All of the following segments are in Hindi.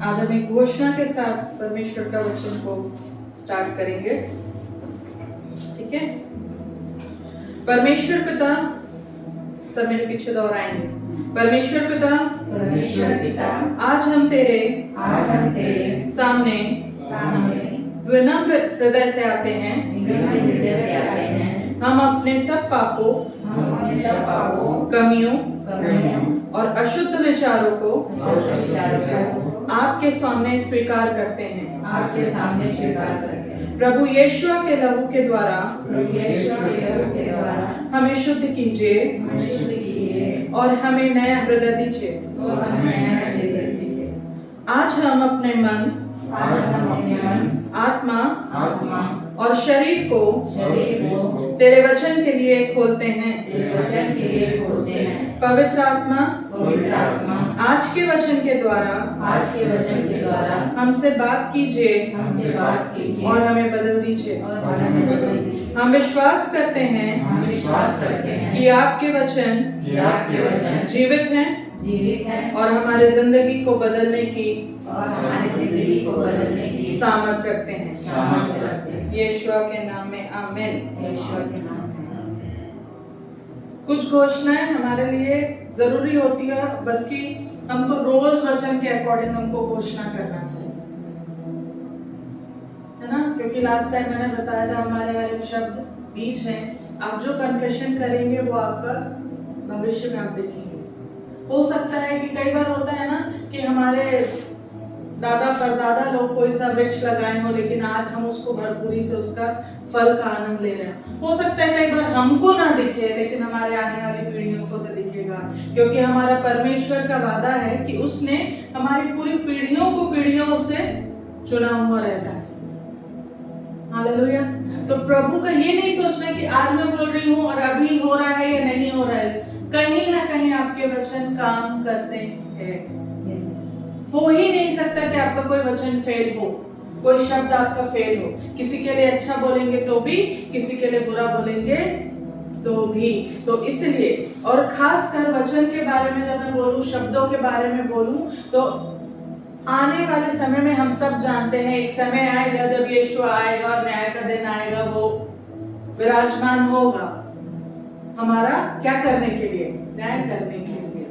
आज हम एक घोषणा के साथ परमेश्वर का वचन को स्टार्ट करेंगे। ठीक है। परमेश्वर पिता, सब मेरे पीछे दोहराएंगे। परमेश्वर पिता, परमेश्वर पिता, आज हम तेरे सामने विनम्र हृदय से आते हैं। हम अपने सब पापों, कमियों और अशुद्ध विचारों को आपके सामने स्वीकार करते हैं। प्रभु यीशु के लहू के द्वारा हमें शुद्ध कीजिए और हमें नया हृदय दीजिए। आज हम अपने मन, आत्मा और शरीर को तेरे वचन के लिए खोलते हैं। पवित्र आत्मा आज के वचन के द्वारा हमसे बात कीजिए और हमें बदल दीजिए। हम विश्वास करते हैं कि आपके वचन जीवित हैं और हमारे जिंदगी को बदलने की सामर्थ्य रखते हैं। यीशु के नाम में आमीन। कुछ घोषणाएं हमारे लिए जरूरी होती है, बल्कि हमको रोज वचन के अकॉर्डिंग हमको घोषणा करना चाहिए, है ना। क्योंकि लास्ट टाइम मैंने बताया था हमारे हर एक शब्द बीज है। आप जो कन्फेशन करेंगे वो आपका भविष्य में आप देखेंगे। हो सकता है कि कई बार होता है ना कि हमारे दादा परदादा लोग कोई सा वृक्ष लगाए हो, लेकिन आज हम उसको भरपूरी से उसका फल का आनंद ले रहे हैं। हो सकता है कई बार हमको ना दिखे, लेकिन हमारे आने वाली पीढ़ियों को तो दिखेगा, क्योंकि हमारा परमेश्वर का वादा है कि उसने हमारी पूरी पीढ़ियों से चुना हुआ रहता है। हालेलुया। तो प्रभु का ये नहीं सोचना कि आज मैं बोल रही हूँ और अभी हो रहा है या नहीं हो रहा है। कहीं ना कहीं आपके वचन काम करते हैं। हो ही नहीं सकता कि आपका कोई वचन फेल हो, कोई शब्द आपका फेल हो। किसी के लिए अच्छा बोलेंगे तो भी, किसी के लिए बुरा बोलेंगे तो भी। तो इसलिए, और खास कर वचन के बारे में जब मैं बोलूं, शब्दों के बारे में बोलूं, तो आने वाले समय में हम सब जानते हैं एक समय आएगा जब यीशु आएगा और न्याय का दिन आएगा। वो विराजमान होगा हमारा क्या करने के लिए? न्याय करने के लिए,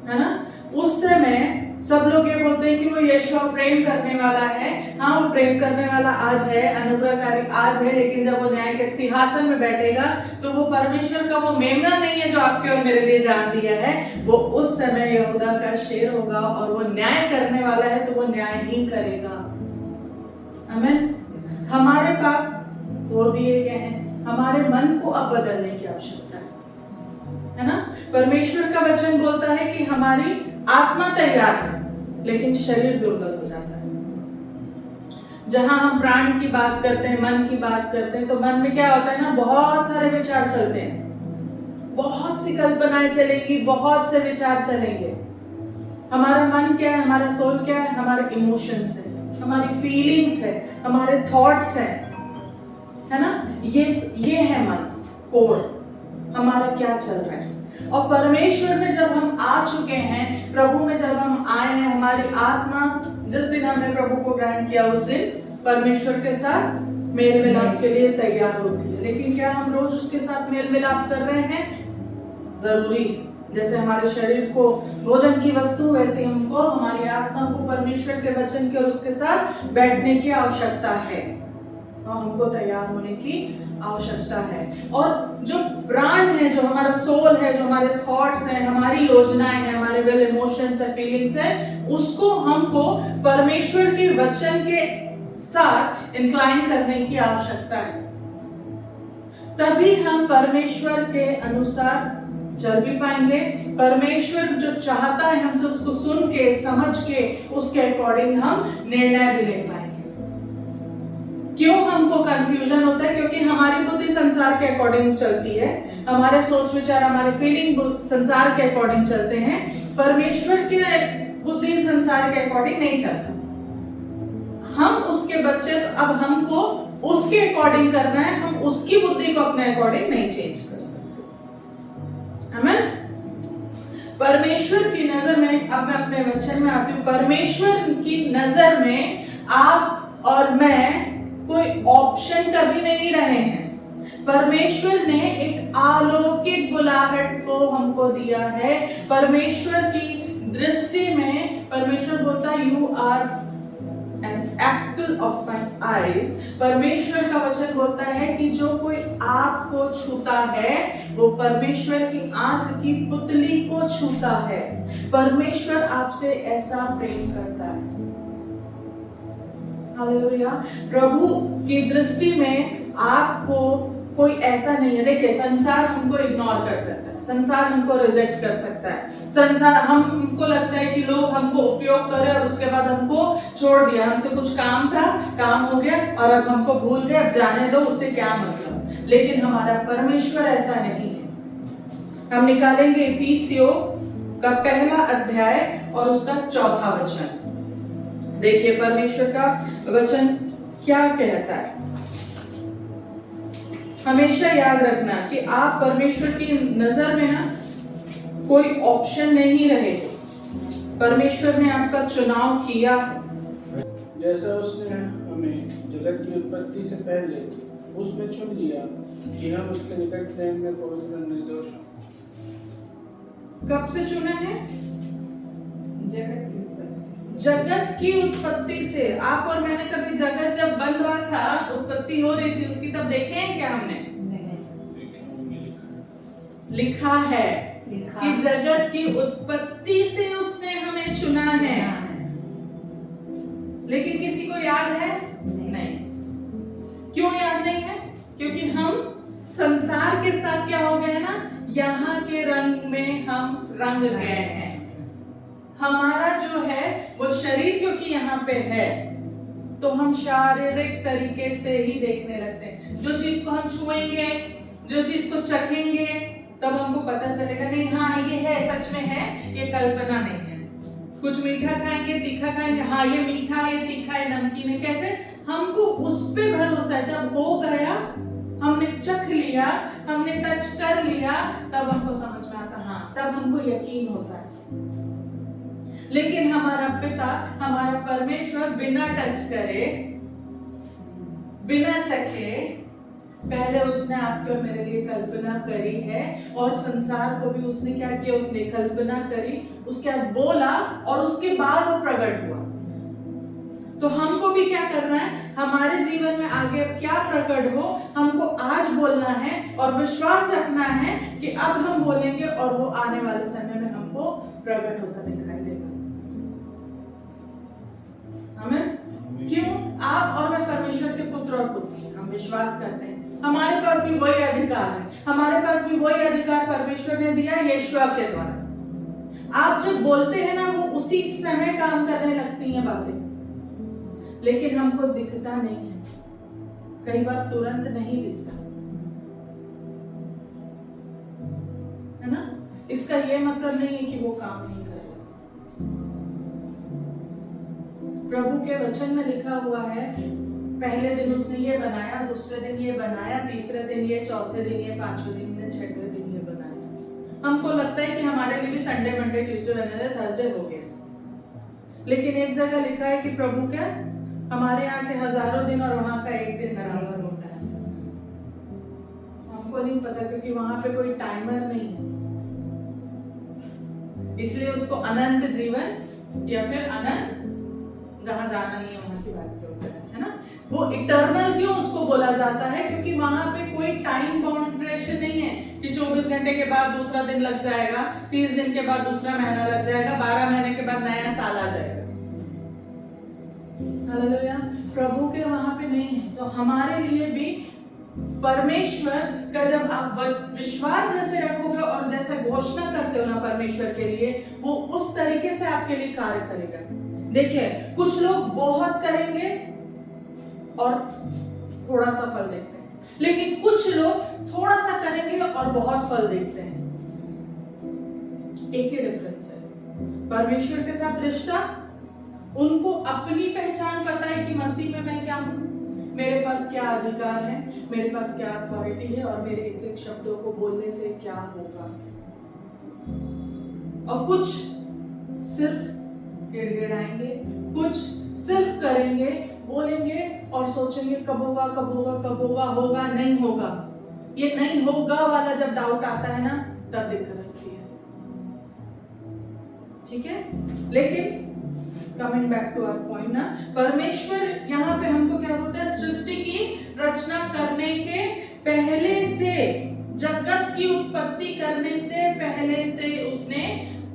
है ना। उस समय सब लोग ये बोलते हैं कि वो यीशु प्रेम करने वाला है। हाँ, वो प्रेम करने वाला आज है, अनुग्रहकारी आज है, लेकिन जब वो न्याय के सिंहासन में बैठेगा तो वो परमेश्वर का वो मेमना नहीं है जो आपके और मेरे लिए जान दिया है। वो उस समय यहूदा का शेर होगा और वो न्याय करने वाला है, तो वो न्याय ही करेगा। आमीन। हमारे पाप धो दिए गए हैं, हमारे मन को अब बदलने की आवश्यकता है ना। परमेश्वर का वचन बोलता है कि हमारी आत्मा तैयार है, लेकिन शरीर दुर्बल हो जाता है। जहां हम प्राण की बात करते हैं, मन की बात करते हैं, तो मन में क्या होता है ना, बहुत सारे विचार चलते हैं, बहुत सी कल्पनाएं चलेंगी, बहुत से विचार चलेंगे। हमारा मन क्या है? हमारा सोल क्या है? हमारे इमोशंस है, हमारी फीलिंग्स है, हमारे थॉट्स है ना। ये है मन, कोर हमारा क्या चल रहा है। और परमेश्वर में जब हम आ चुके हैं, प्रभु में जब हम आए हैं, हमारी आत्मा जिस दिन हमने प्रभु को ग्रहण किया उस दिन परमेश्वर के साथ मेल मिलाप के लिए तैयार होती है। लेकिन क्या हम रोज उसके साथ मेल मिलाप कर रहे हैं? जरूरी। जैसे हमारे शरीर को भोजन की वस्तु, वैसे हमको हमारी आत्मा को परमेश्वर के वचन के और उसके साथ बैठने की आवश्यकता है, और हमको तैयार होने की आवश्यकता है। और जो प्राण है, जो हमारा सोल है, जो हमारे थॉट्स हैं, हमारी योजनाएं हैं, हमारे विल, इमोशंस है, फीलिंग्स है, उसको हमको परमेश्वर के वचन के साथ इंक्लाइन करने की आवश्यकता है। तभी हम परमेश्वर के अनुसार चल भी पाएंगे। परमेश्वर जो चाहता है हमसे, उसको सुन के, समझ के, उसके अकॉर्डिंग हम निर्णय भी ले पाएंगे। क्यों हमको कंफ्यूजन होता है? क्योंकि हमारी बुद्धि संसार के अकॉर्डिंग चलती है, हमारे सोच विचार, हमारे फीलिंग संसार के अकॉर्डिंग चलते हैं। परमेश्वर के बुद्धि संसार के अकॉर्डिंग नहीं चलता। हम उसके बच्चे, तो अब हमको उसके अकॉर्डिंग करना है। हम उसकी बुद्धि को अपने अकॉर्डिंग नहीं चेंज कर सकते। आमीन। परमेश्वर की नजर में अब मैं अपने वचन में आती हूँ। परमेश्वर की नजर में आप और मैं कोई ऑप्शन कभी नहीं रहे हैं। परमेश्वर ने एक अलौकिक बुलाहट को हमको दिया है। परमेश्वर की दृष्टि में परमेश्वर बोलता है you are an apple of my eyes. परमेश्वर का वचन बोलता है कि जो कोई आपको छूता है वो परमेश्वर की आंख की पुतली को छूता है। परमेश्वर आपसे ऐसा प्रेम करता है। हालेलुया। प्रभु की दृष्टि में आपको कोई ऐसा नहीं है। देखिए, संसार हमको इग्नोर कर सकता है, संसार हमको रिजेक्ट कर सकता है, संसार हमको लगता है कि लोग हमको उपयोग करे और उसके बाद हमको छोड़ दिया। हमसे कुछ काम था, काम हो गया और अब हमको भूल गए, अब जाने दो, उससे क्या मतलब। लेकिन हमारा परमेश्वर ऐसा नहीं है। हम निकालेंगे इफिसियों का 1 अध्याय और उसका 4 वचन। देखिए परमेश्वर का वचन क्या कहता है। हमेशा याद रखना कि आप परमेश्वर की नजर में ना कोई ऑप्शन नहीं रहे। परमेश्वर ने आपका चुनाव किया। जैसा उसने हमें जगत की उत्पत्ति से पहले उसमें चुन लिया कि हम उसके निकट प्रेम में पवित्र और निर्दोष हों। कब से चुना है? जगत की उत्पत्ति से। आप और मैंने कभी जगत जब बन रहा था, उत्पत्ति हो रही थी उसकी, तब देखे हैं क्या हमने? लिखा है कि जगत की उत्पत्ति से उसने हमें चुना है। लेकिन किसी को याद है? नहीं। क्यों याद नहीं है? क्योंकि हम संसार के साथ क्या हो गए ना, यहाँ के रंग में हम रंग गए हैं। हमारा जो है वो शरीर क्योंकि यहाँ पे है तो हम शारीरिक तरीके से ही देखने लगते हैं। जो चीज को हम छुएंगे, जो चीज को चखेंगे, तब हमको पता चलेगा नहीं हाँ ये है, सच में है, ये कल्पना नहीं है। कुछ मीठा खाएंगे, तीखा खाएंगे, हाँ ये मीठा है, ये तीखा है, नमकीन है। कैसे? हमको उस पे भरोसा है। जब हो गया, हमने चख लिया, हमने टच कर लिया, तब हमको समझ में आता, हाँ तब हमको यकीन होता है। लेकिन हमारा पिता, हमारा परमेश्वर बिना टच करे, बिना चखे, पहले उसने आपके और मेरे लिए कल्पना करी है। और संसार को भी उसने क्या किया? उसने कल्पना करी, उसके बाद बोला और उसके बाद वो प्रकट हुआ। तो हमको भी क्या करना है? हमारे जीवन में आगे अब क्या प्रकट हो, हमको आज बोलना है और विश्वास रखना है कि अब हम बोलेंगे और वो आने वाले समय में हमको प्रकट होता दिखाई देगा। आमीन। क्यों? आप और मैं परमेश्वर के पुत्र और पुत्री, हम विश्वास करते हैं। हमारे पास भी वही अधिकार है, हमारे पास भी वही अधिकार परमेश्वर ने दिया यीशु के द्वारा। आप जब बोलते हैं ना, वो उसी समय काम करने लगती हैं बातें, लेकिन हमको दिखता नहीं है। कई बार तुरंत नहीं दिखता है ना। इसका ये मतलब नहीं है कि वो काम नहीं कर रहा। प्रभु के वचन में लिखा हुआ है, पहले दिन उसने ये बनाया, दूसरे दिन ये बनाया, तीसरे दिन ये, चौथे दिन ये, पांचवें दिन ये, छठवें दिन ये बनाया। हमको लगता है कि हमारे लिए भी Sunday, Monday, Tuesday, Wednesday, Thursday हो गया। लेकिन एक जगह लिखा है कि प्रभु क्या हमारे यहाँ के हजारों दिन और वहां का एक दिन बराबर होता है। हमको नहीं पता क्योंकि वहां पे कोई टाइमर नहीं है, इसलिए उसको अनंत जीवन या फिर अनंत जहां जाना नहीं है वहां की बात क्यों कर रहे हैं, है ना। वो इटर्नल क्यों उसको बोला जाता है? क्योंकि वहां पे कोई टाइम बाउंड्रेशन नहीं है कि 24 घंटे के बाद दूसरा दिन लग जाएगा, 30 दिन के बाद दूसरा महीना लग जाएगा, 12 महीने के बाद नया साल आ जाएगा। हालेलुया। प्रभु के वहां पे नहीं है। तो हमारे लिए भी परमेश्वर का जब आप विश्वास जैसे रखोगे और जैसे घोषणा करते हो ना परमेश्वर के लिए, वो उस तरीके से आपके लिए कार्य करेगा। देखिए, कुछ लोग बहुत करेंगे और थोड़ा सा फल देखते हैं, लेकिन कुछ लोग थोड़ा सा करेंगे और बहुत फल देखते हैं। एक ही डिफरेंस है। परमेश्वर के साथ रिश्ता, उनको अपनी पहचान पता है कि मसीह में मैं क्या हूं, मेरे पास क्या अधिकार है, मेरे पास क्या अथॉरिटी है और मेरे एक एक शब्दों को बोलने से क्या होगा। और कुछ सिर्फ गिड़गिड़ाएंगे, कुछ सिर्फ करेंगे, बोलेंगे और सोचेंगे कब होगा कब होगा कब होगा, होगा नहीं होगा। ये नहीं होगा वाला जब डाउट आता है ना, तब दिक्कत होती है। ठीक है, लेकिन coming back to our point ना, परमेश्वर यहाँ पे हमको क्या बोलता है, सृष्टि की रचना करने के पहले से, जगत की उत्पत्ति करने से पहले से उसने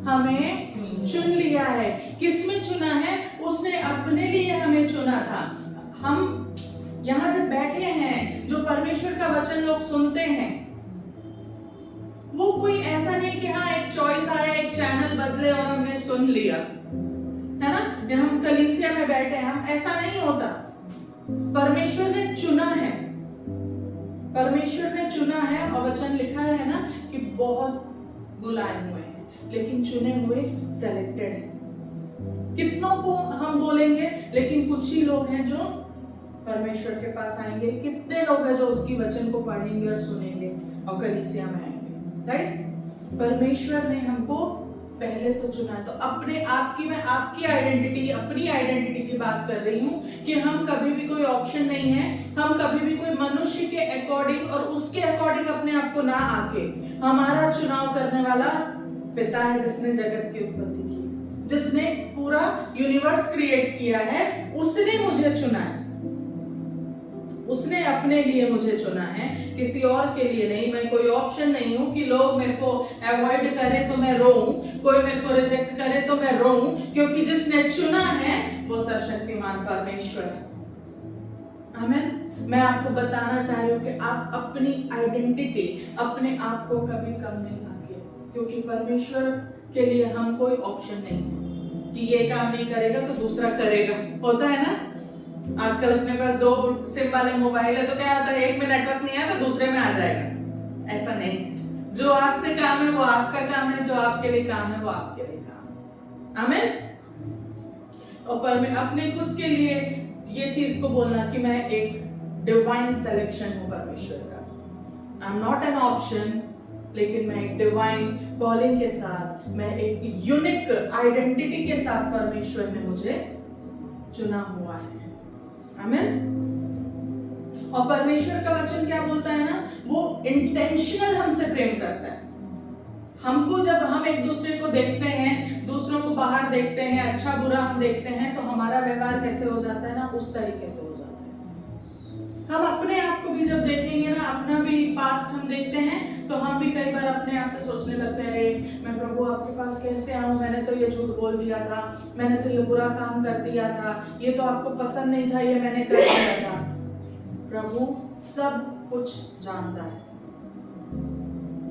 हमें चुन लिया है। किसमें चुना है? उसने अपने लिए हमें चुना था। हम यहाँ जब बैठे हैं, जो परमेश्वर का वचन लोग सुनते हैं, वो कोई ऐसा नहीं कि हाँ एक चॉइस आया, एक चैनल बदले और हमने सुन लिया, है ना, या हम कलीसिया में बैठे हैं, हम ऐसा नहीं होता। परमेश्वर ने चुना है, परमेश्वर ने चुना है, और वचन लिखा है ना कि बहुत बुलाए हुए हैं लेकिन चुने हुए सेलेक्टेड हैं। कितनों को हम बोलेंगे, लेकिन कुछ ही लोग हैं जो परमेश्वर के पास आएंगे। कितने लोग हैं जो उसकी वचन को पढ़ेंगे और सुनेंगे और कलीसिया में आएंगे, राइट? परमेश्वर ने हमको पहले से चुना है। तो अपने आप की, मैं आपकी आइडेंटिटी, अपनी आइडेंटिटी की बात कर रही हूँ कि हम कभी भी कोई ऑप्शन नहीं है, हम कभी भी कोई मनुष्य के अकॉर्डिंग और उसके अकॉर्डिंग अपने आप को ना आके, हमारा चुनाव करने वाला पिता है जिसने जगत की उत्पत्ति की, जिसने पूरा यूनिवर्स क्रिएट किया है, उसने मुझे चुना है, उसने अपने लिए मुझे चुना है, किसी और के लिए नहीं। मैं कोई ऑप्शन नहीं हूं कि लोग मेरे को अवॉइड करें तो मैं रोऊं, कोई मेरे को रिजेक्ट करे तो मैं रोऊं, क्योंकि जिसने चुना है वो सर्वशक्तिमान परमेश्वर है। आमीन। मैं आपको बताना चाह रही हूँ कि आप अपनी आइडेंटिटी, अपने आप को कभी कम नहीं आंकिए, क्योंकि परमेश्वर के लिए हम कोई ऑप्शन नहीं है कि ये काम नहीं करेगा तो दूसरा करेगा। होता है ना, आजकल अपने पास 2 सिम वाले मोबाइल है, तो क्या होता है, एक में नेटवर्क नहीं आया तो दूसरे में आ जाएगा। ऐसा नहीं, जो आपसे काम है वो आपका काम है, जो आपके लिए काम है वो आपके लिए काम है। आमीन। और अपने खुद के लिए ये चीज को बोलना कि मैं एक डिवाइन सिलेक्शन हूं परमेश्वर का, I am not an option, लेकिन मैं एक डिवाइन कॉलिंग के साथ, मैं एक यूनिक आइडेंटिटी के साथ परमेश्वर ने मुझे चुना हुआ है। आमीन। और परमेश्वर का वचन क्या बोलता है ना, वो इंटेंशनल हमसे प्रेम करता है। हमको जब हम एक दूसरे को देखते हैं, दूसरों को बाहर देखते हैं, अच्छा बुरा हम देखते हैं, तो हमारा व्यवहार कैसे हो जाता है ना, उस तरीके से हो जाता है। हम अपने आप को भी जब देखेंगे ना, अपना भी पास्ट हम देखते हैं, तो हम भी कई बार अपने आप से सोचने लगते हैं, अरे मैं प्रभु आपके पास कैसे आऊं, मैंने तो ये झूठ बोल दिया था, मैंने तो ये बुरा काम कर दिया था, ये तो आपको पसंद नहीं था, ये मैंने कर दिया था। प्रभु सब कुछ जानता है।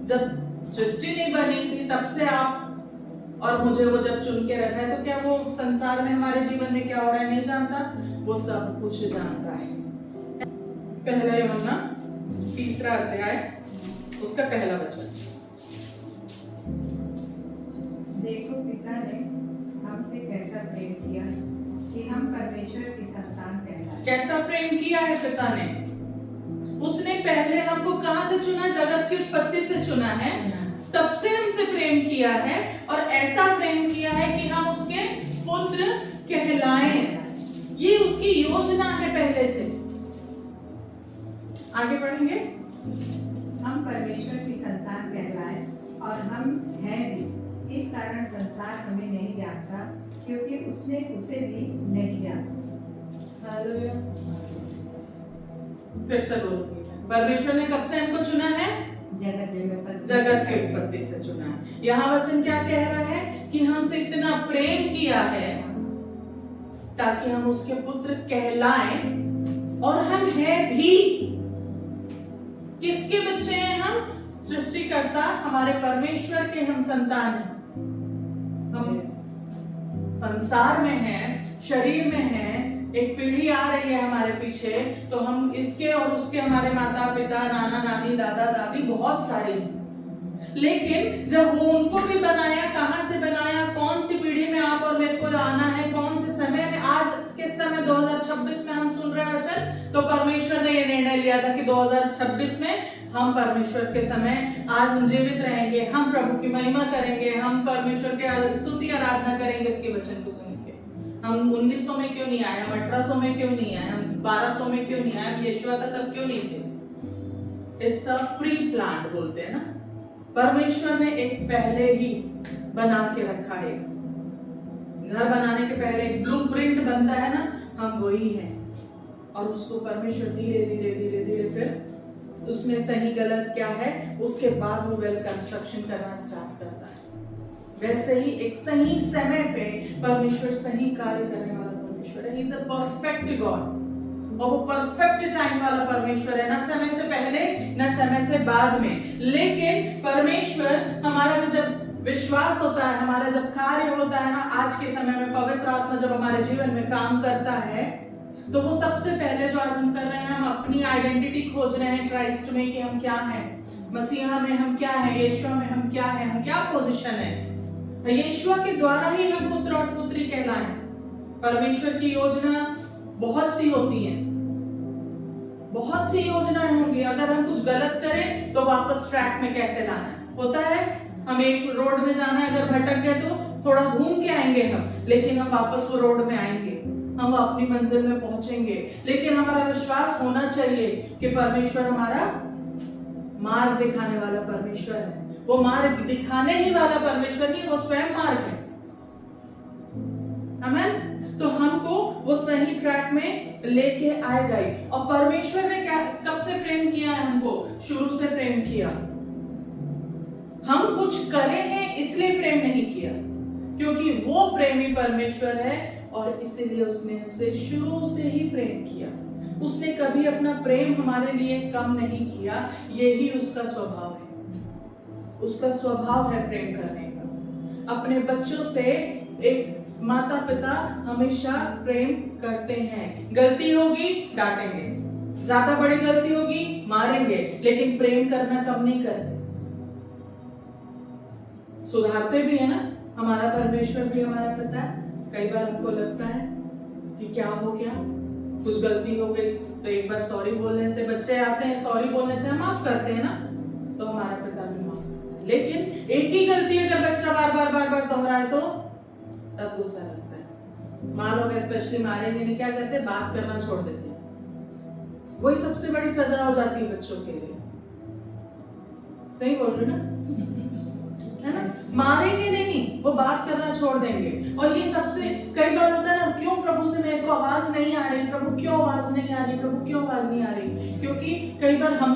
जब सृष्टि नहीं बनी थी तब से आप और मुझे वो जब चुन के रखा है, तो क्या वो संसार में, हमारे जीवन में क्या हो रहा है नहीं जानता? वो सब कुछ जानता है। पहला यूहन्ना 3 अध्याय उसका पहला वचन। देखो पिता ने हमसे कैसा प्रेम किया कि हम परमेश्वर की संतान कहलाए। कैसा प्रेम किया है पिता ने? उसने पहले हमको कहां से चुना? जगत की उत्पत्ति से चुना है, तब से हमसे प्रेम किया है, और ऐसा प्रेम किया है कि हम उसके पुत्र कहलाएं। ये उसकी योजना है पहले से। आगे पढ़ेंगे। हम परमेश्वर की संतान कहलाए और हम हैं भी, इस कारण संसार हमें नहीं जानता, क्योंकि उसने उसे भी नहीं जाना। हालेलुया। फिर से बोलूंगी, परमेश्वर ने कब से हमको चुना है? जगत की उत्पत्ति से चुना है। यहाँ वचन क्या कह रहा है कि हमसे इतना प्रेम किया है ताकि हम उसके पुत्र कहलाएं, और हम हैं भी। किसके बच्चे हैं हम? सृष्टिकर्ता हमारे परमेश्वर के हम संतान हैं। हम संसार में हैं, शरीर में हैं, एक पीढ़ी आ रही है हमारे पीछे, तो हम इसके और उसके, हमारे माता पिता, नाना नानी, दादा दादी बहुत सारे हैं। लेकिन जब वो उनको भी बनाया, कहां से बनाया, कौन सी पीढ़ी में आप और मेरे को आना है, कौन से समय में, आज किस समय 2026 में हम सुन रहे हैं वचन, तो परमेश्वर ने ये निर्णय लिया था कि 2026 में हम परमेश्वर के समय आज हम जीवित रहेंगे, हम प्रभु की महिमा करेंगे, हम परमेश्वर के स्तुति आराधना करेंगे वचन को सुन के। हम 1900 में क्यों नहीं आए, हम 1800 में क्यों नहीं आए, हम 1200 में क्यों नहीं आए, हम यीशु आता तब क्यों नहीं थे। इट्स अ प्री प्लान बोलते हैं ना, परमेश्वर ने एक पहले ही बना के रखा है। घर बनाने के पहले एक ब्लूप्रिंट बनता है ना, हम वही हैं। और उसको परमेश्वर धीरे धीरे धीरे धीरे फिर उसमें सही गलत क्या है उसके बाद वो वेल कंस्ट्रक्शन करना स्टार्ट करता है। वैसे ही एक सही समय पे परमेश्वर सही कार्य करने वाला परमेश्वर है। He is a perfect God और वो परफेक्ट टाइम वाला परमेश्वर है, ना समय से पहले ना समय से बाद में। लेकिन परमेश्वर हमारा जब विश्वास होता है, हमारा जब कार्य होता है ना, आज के समय में पवित्र आत्मा जब हमारे जीवन में काम करता है तो वो सबसे पहले जो आज हम कर रहे हैं, हम अपनी आइडेंटिटी खोज रहे हैं क्राइस्ट में कि हम क्या हैं, मसीहा में हम क्या हैं, यीशु में हम क्या हैं, हम क्या पोजीशन है। यीशु के द्वारा ही हम पुत्र और पुत्री कहलाए। परमेश्वर की योजना बहुत सी होती है, बहुत सी योजनाएं होंगी। अगर हम कुछ गलत करें तो वापस ट्रैक में कैसे लाना है, होता है। हम एक रोड में जाना है, अगर भटक गए तो थोड़ा घूम के आएंगे हम, लेकिन हम वापस वो रोड में आएंगे, हम अपनी मंजिल में पहुंचेंगे। लेकिन हमारा विश्वास होना चाहिए कि परमेश्वर हमारा मार्ग दिखाने वाला परमेश्वर है। वो मार्ग दिखाने ही वाला परमेश्वर नहीं, वो स्वयं मार्ग है। आमीन। तो हमको वो सही ट्रैक में लेके आएगा ही। और परमेश्वर ने क्या कब से प्रेम किया है, हमको शुरू से प्रेम किया। हम कुछ करे हैं इसलिए प्रेम नहीं किया, क्योंकि वो प्रेमी परमेश्वर है और इसीलिए उसने हमसे शुरू से ही प्रेम किया। उसने कभी अपना प्रेम हमारे लिए कम नहीं किया, यही उसका स्वभाव है। उसका स्वभाव है प्रेम करने का। अपने बच्चों से एक माता पिता हमेशा प्रेम करते हैं। गलती होगी डांटेंगे, ज्यादा बड़ी गलती होगी मारेंगे, लेकिन प्रेम करना कम नहीं करते, सुधारते भी है ना। हमारा परमेश्वर भी हमारा पिता है। कई बार हमको लगता है कि क्या हो गया, कुछ गलती हो गई तो एक बार सॉरी बोलने से, बच्चे आते हैं सॉरी बोलने से हम माफ करते हैं ना, तो हमारा पिता भी माफ करता है। लेकिन एक ही गलती अगर बच्चा बार बार दोहराए तो तब गुस्सा लगता है। माँ लोग स्पेशली मारेंगे नहीं, क्या करते, बात करना छोड़ देते हैं। वही सबसे बड़ी सजा हो जाती है बच्चों के लिए। सही बोल रहे ना, है ना। मारेंगे नहीं, वो बात करना छोड़ देंगे। और ये सबसे कई बार होता है ना, क्यों प्रभु से मेरे को आवाज नहीं आ रही, प्रभु क्यों आवाज नहीं आ रही, प्रभु क्यों आवाज नहीं आ रही। क्योंकि कई बार हम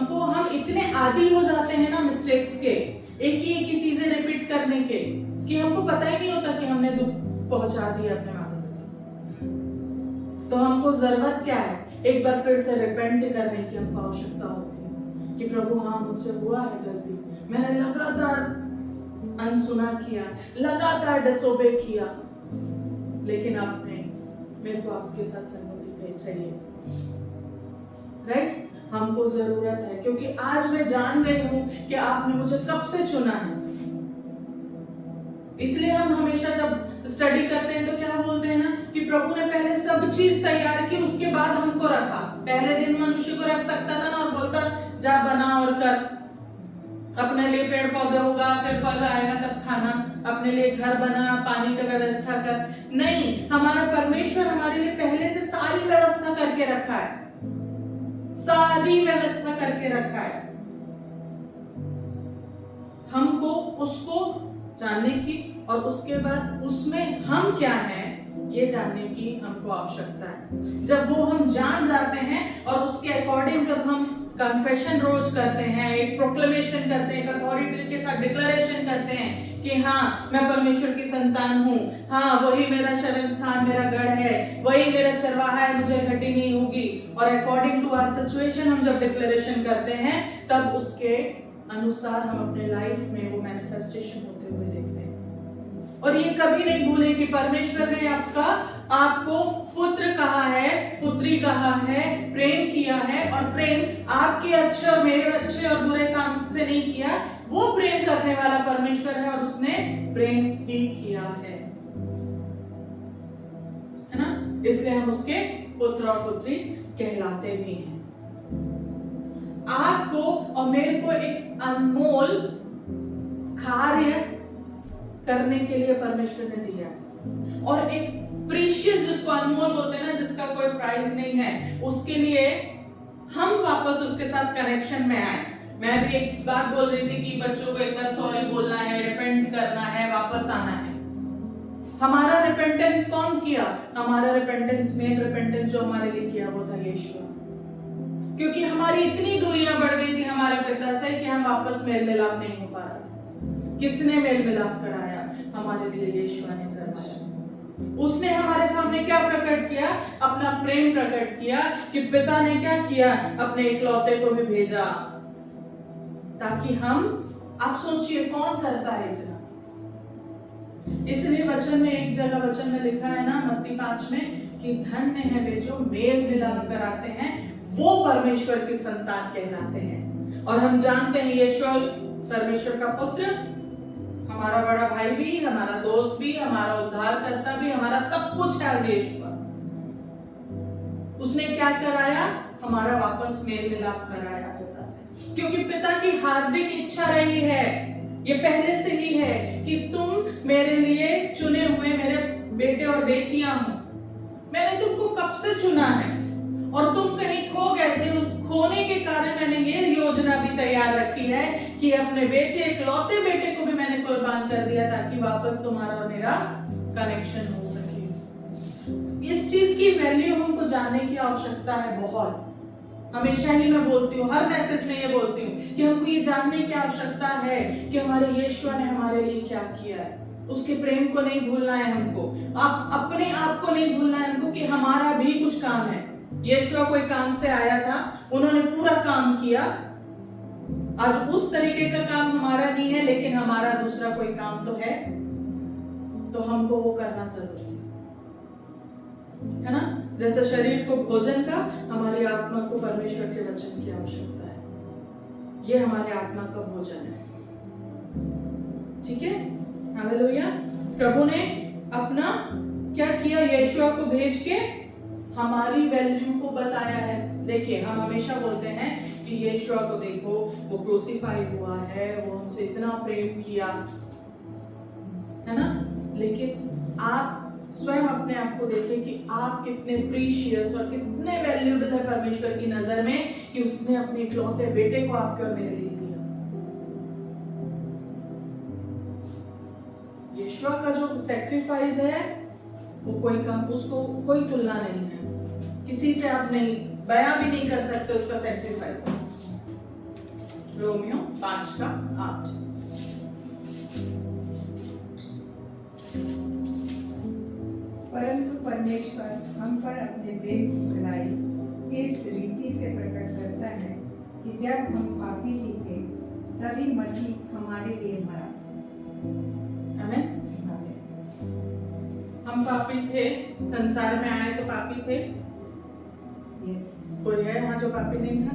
इतने आदी हो जाते हैं ना मिस्टेक्स के, एक ही चीजें रिपीट करने के, कि हमको पता ही नहीं होता कि हमने दुख पहुंचा दिया अपने माता पिता। तो हमको जरूरत क्या है, एक बार फिर से रिपेंट करने की हमको आवश्यकता होती है कि प्रभु हाँ मुझसे हुआ है गलती, मैंने लगातार अनसुना किया, लगातार डिसोबे किया, लेकिन आपने मेरे को आपके साथ सहमति चाहिए। राइट, हमको जरूरत है, क्योंकि आज मैं जान गई हूं कि आपने मुझे कब से चुना है। इसलिए हम हमेशा जब स्टडी करते हैं तो क्या बोलते हैं ना कि प्रभु ने पहले सब चीज तैयार की, उसके बाद हमको रखा। पहले दिन मनुष्य को रख सकता था ना और बोलता जा बना और कर, अपने लिए पेड़ पौधे होगा, फिर फल आएगा तब खाना, अपने लिए घर बना, पानी का व्यवस्था कर। नहीं, हमारा परमेश्वर हमारे लिए पहले से सारी व्यवस्था करके रखा है, सारी व्यवस्था करके रखा है। हमको उसको जानने की और उसके बाद उसमें हम क्या हैं ये जानने की हमको आवश्यकता है। जब वो हम जान जाते हैं और उसके अकॉर्डिंग जब हम कन्फेशन रोज करते हैं, एक प्रोक्लेमेशन करते हैं, एक अथॉरिटी के साथ डिक्लेरेशन करते हैं कि हाँ मैं परमेश्वर की संतान हूँ, हाँ वही मेरा शरण स्थान, मेरा गढ़ है, वही मेरा चरवाहा है, मुझे घटी नहीं होगी। और अकॉर्डिंग टू आवर सिचुएशन हम जब डिक्लेरेशन करते हैं तब उसके अनुसार हम अपने लाइफ में वो मैनिफेस्टेशन होते हुए देखते हैं। और ये कभी नहीं भूलें कि परमेश्वर ने आपको पुत्र कहा है, पुत्री कहा है, प्रेम किया है। और प्रेम आपके अच्छे और मेरे अच्छे और बुरे काम से नहीं किया, वो प्रेम करने वाला परमेश्वर है और उसने प्रेम ही किया है ना। इसलिए हम उसके पुत्र और पुत्री कहलाते भी हैं। आपको और मेरे को एक अनमोल कार्य करने के लिए परमेश्वर ने दिया। और एक प्रीशियस, जिसको अनमोल बोलते हैं ना, जिसका कोई प्राइस नहीं है, उसके लिए हम वापस उसके साथ कनेक्शन में आए। मैं भी एक बात बोल रही थी कि बच्चों को एक बार सॉरी बोलना है, रिपेंट करना है, वापस आना है। हमारा रिपेंटेंस कौन किया? हमारा रिपेंटेंस, मेन रिपेंटेंस जो हमारे लिए किया वो था यीशु। क्योंकि हमारी इतनी दूरियां बढ़ गई थी हमारे पिता से कि हम वापस मेल मिलाप नहीं हो पा रहे थे। किसने मेल मिलाप कराया? हमारे लिए यीशु ने करवाया। उसने हमारे सामने क्या प्रकट किया? अपना प्रेम प्रकट किया कि पिता ने क्या किया? अपने इकलौते को भी भेजा ताकि हम, आप सोचिए कौन करता है इतना। इसलिए वचन में, एक जगह वचन में लिखा है ना, मत्ती 5 में, कि धन्य है वे जो मेल मिलाप कराते हैं, वो परमेश्वर की संतान कहलाते हैं। और हम जानते हैं यीशु परमेश्वर का पुत्र, हमारा बड़ा भाई भी, हमारा दोस्त भी, हमारा उद्धारकर्ता भी, हमारा सब कुछ है यीशु। उसने क्या कराया? हमारा वापस मेल मिलाप कराया पिता से। क्योंकि पिता की हार्दिक इच्छा रही है, ये पहले से ही है, कि तुम मेरे लिए चुने हुए मेरे बेटे और बेटियां हो। मैंने तुमको कब से चुना है और तुम कहीं खो गए थे। उस खोने के कारण मैंने ये योजना भी तैयार रखी है कि अपने बेटे, इकलौते बेटे को भी मैंने कुर्बान कर दिया ताकि वापस तुम्हारा और मेरा कनेक्शन हो सके। इस चीज की वैल्यू हमको जानने की आवश्यकता है बहुत। हमेशा ही मैं बोलती हूँ, हर मैसेज में ये बोलती हूँ कि हमको ये जानने की आवश्यकता है कि हमारे यीशु ने हमारे लिए क्या किया है। उसके प्रेम को नहीं भूलना है हमको, आप अपने आप को नहीं भूलना है हमको कि हमारा भी कुछ काम है। यीशु कोई काम से आया था, उन्होंने पूरा काम किया। आज उस तरीके का काम हमारा नहीं है, लेकिन हमारा दूसरा कोई काम तो है, तो हमको वो करना जरूरी है ना। जैसे शरीर को भोजन का, हमारी आत्मा को परमेश्वर के वचन की आवश्यकता है। ये हमारे आत्मा का भोजन है, ठीक है। हालेलुया। प्रभु ने अपना क्या किया? यीशु को भेज के हमारी वैल्यू को बताया है। देखिए, हम हमेशा बोलते हैं कि यीशु को देखो, वो क्रूसीफाई हुआ है, वो हमसे इतना प्रेम किया, है ना। लेकिन आप स्वयं अपने आप को देखें कि आप कितने प्रीशियस और कितने वैल्यूएबल है परमेश्वर की नजर में, कि उसने अपने इकलौते बेटे को आपके और मेरे लिए दिया। यीशु का जो सैक्रिफाइस है वो कोई कम, उसको कोई तुलना नहीं है, किसी से आप नहीं बयां भी नहीं कर सकते उसका सैक्रिफाइस। रोमियो 5:8। परंतु परमेश्वर हम पर अपने प्रेम की भलाई इस रीति से प्रकट करता है कि जब हम पापी ही थे तभी मसीह हमारे लिए मरा। आमीन। हम पापी थे, संसार में आए तो पापी थे। यस। कोई है यहाँ जो पापी नहीं था?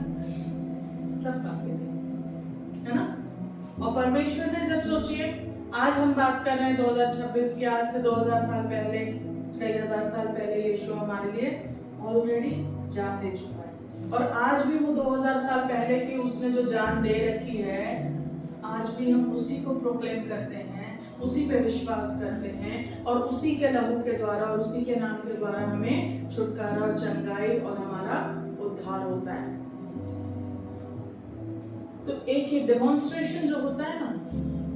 सब पापी थे, है ना। और परमेश्वर ने जब, सोचिए, आज हम बात कर रहे हैं 2026 की, आज से 2000 साल पहले, कई हजार साल पहले यीशु हमारे लिए ऑलरेडी जान दे चुका है। और आज भी वो 2000 साल पहले की उसने जो जान दे रखी है, आज भी हम उसी को प्रोक्लेम करते हैं, उसी पे विश्वास करते हैं, और उसी के लहू के द्वारा और उसी के नाम के द्वारा हमें छुटकारा और चंगाई और हमारा उद्धार होता है। तो एक ये डेमोन्स्ट्रेशन जो होता है ना,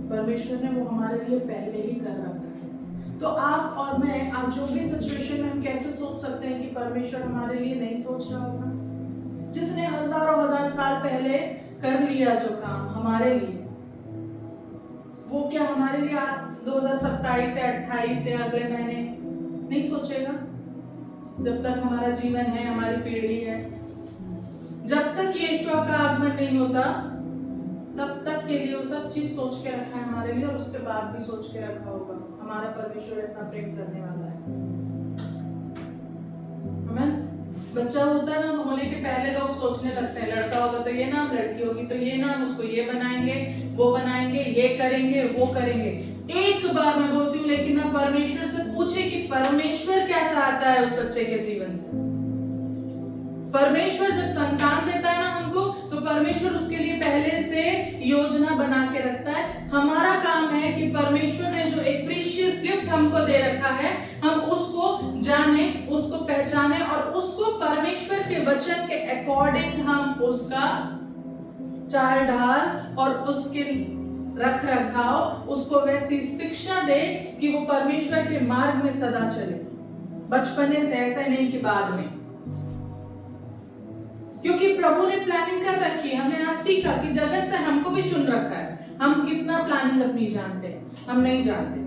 परमेश्वर ने वो हमारे लिए पहले ही कर रखा है। तो आप और मैं, आज जो भी सिचुएशन में, हम कैसे सोच सकते हैं कि परमेश्वर हमारे लिए नहीं सोच रहा होगा? जिसने हजारों हजार साल पहले कर लिया जो काम हमारे लिए, वो क्या हमारे लिए 2027 से 28 से अगले महीने नहीं सोचेगा? जब तक हमारा जीवन है, हमारी पीढ़ी है, जब तक यीशु का आगमन नहीं होता, तब तक के लिए वो सब चीज सोच के रखा है हमारे लिए, और उसके बाद भी सोच के रखा होगा। हमारा परमेश्वर ऐसा प्रेम करने वाला है। आमीन। बच्चा होता है ना, तो होने के पहले लोग सोचने लगते हैं, लड़का होगा तो ये नाम, लड़की होगी तो ये नाम, उसको ये बनाएंगे, वो बनाएंगे, ये करेंगे, वो करेंगे। एक बार मैं बोलती हूँ, लेकिन ना परमेश्वर से पूछे कि परमेश्वर क्या चाहता है उस बच्चे के जीवन से। परमेश्वर जब संतान देता है ना हमको, तो परमेश्वर उसके लिए पहले से योजना बना के रखता है। हमारा काम है कि परमेश्वर ने जो एक प्रीशियस गिफ्ट हमको दे रखा है, हम उसको जाने, उसको पहचाने और उसको परमेश्वर के वचन के अकॉर्डिंग हम उसका चाल ढाल और उसके रख रखाव, उसको वैसी शिक्षा दे कि वो परमेश्वर के मार्ग में सदा चले, बचपने से, ऐसा नहीं कि बाद में। क्योंकि प्रभु ने प्लानिंग कर रखी है। हमने आज सीखा कि जगत से हमको भी चुन रखा है। हम कितना प्लानिंग अपनी जानते हैं? हम नहीं जानते।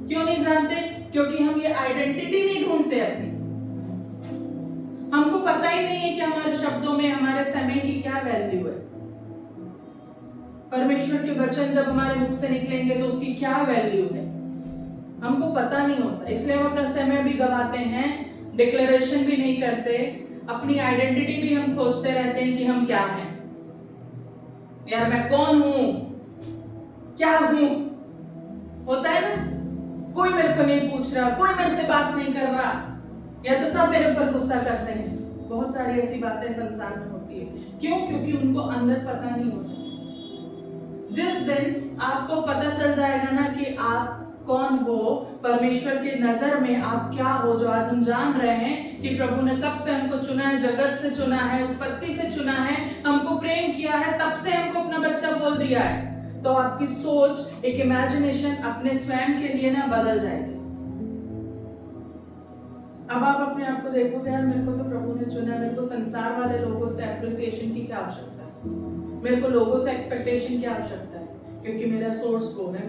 क्यों नहीं जानते? क्योंकि हम ये आइडेंटिटी नहीं ढूंढते अपनी। हमको पता ही नहीं है कि हमारे शब्दों में, हमारे समय की क्या वैल्यू है। परमेश्वर के वचन जब हमारे मुख से निकलेंगे तो उसकी क्या वैल्यू है, हमको पता नहीं होता। इसलिए हम अपना समय भी गवाते हैं, डिक्लेरेशन भी नहीं करते, अपनी आइडेंटिटी भी हम खोजते रहते हैं कि हम क्या हैं। यार मैं कौन हूं, क्या हूं, होता है ना। कोई मेरे को नहीं पूछ रहा, कोई मेरे से बात नहीं कर रहा, या तो सब मेरे ऊपर गुस्सा करते हैं। बहुत सारी ऐसी बातें संसार में होती है। क्यों? क्योंकि उनको अंदर पता नहीं होता। जिस दिन आपको पता चल जाएगा ना कि आप कौन हो, परमेश्वर की नजर में आप क्या हो, जो आज हम जान रहे हैं कि प्रभु ने कब से हमको चुना है, जगत से चुना है, उत्पत्ति से चुना है, हमको प्रेम किया है, तब से हमको अपना बच्चा बोल दिया है, तो आपकी सोच, एक इमेजिनेशन अपने स्वयं के लिए ना बदल जाएगी। अब आप अपने आप को देखोगे, यार मेरे को तो प्रभु ने चुना, मेरे को संसार वाले लोगों से अप्रिसिएशन की क्या आवश्यकता है, मेरे को लोगों से एक्सपेक्टेशन की आवश्यकता है, क्योंकि मेरा सोर्स वो है,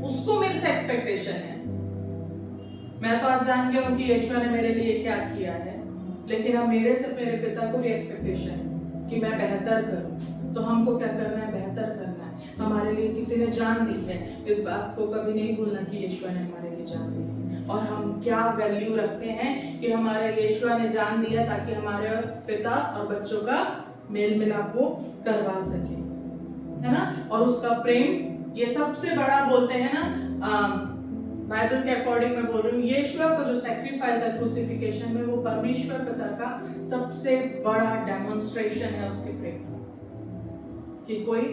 उसको मेरे से एक्सपेक्टेशन है। मैं तो आज जान गया हूं कि यीशु ने मेरे लिए क्या किया है, लेकिन अब मेरे से मेरे पिता को भी एक्सपेक्टेशन है कि मैं बेहतर करूं। तो हमको क्या करना है? बेहतर करना है। हमारे लिए किसी ने जान दी है, इस बात को कभी नहीं भूलना कि यीशु ने हमारे लिए जान दी है। और हम क्या वैल्यू रखते हैं कि हमारे यीशु ने जान दिया ताकि हमारे पिता और बच्चों का मेल मिलाप वो करवा सके, है ना। और उसका प्रेम, ये सबसे बड़ा बोलते हैं ना, बाइबल के अकॉर्डिंग मैं बोल रही हूँ, यीशु का जो सैक्रिफाइस है क्रूसिफिकेशन में, वो परमेश्वर पिता का सबसे बड़ा डेमोन्स्ट्रेशन है उसके प्रेम का, कि कोई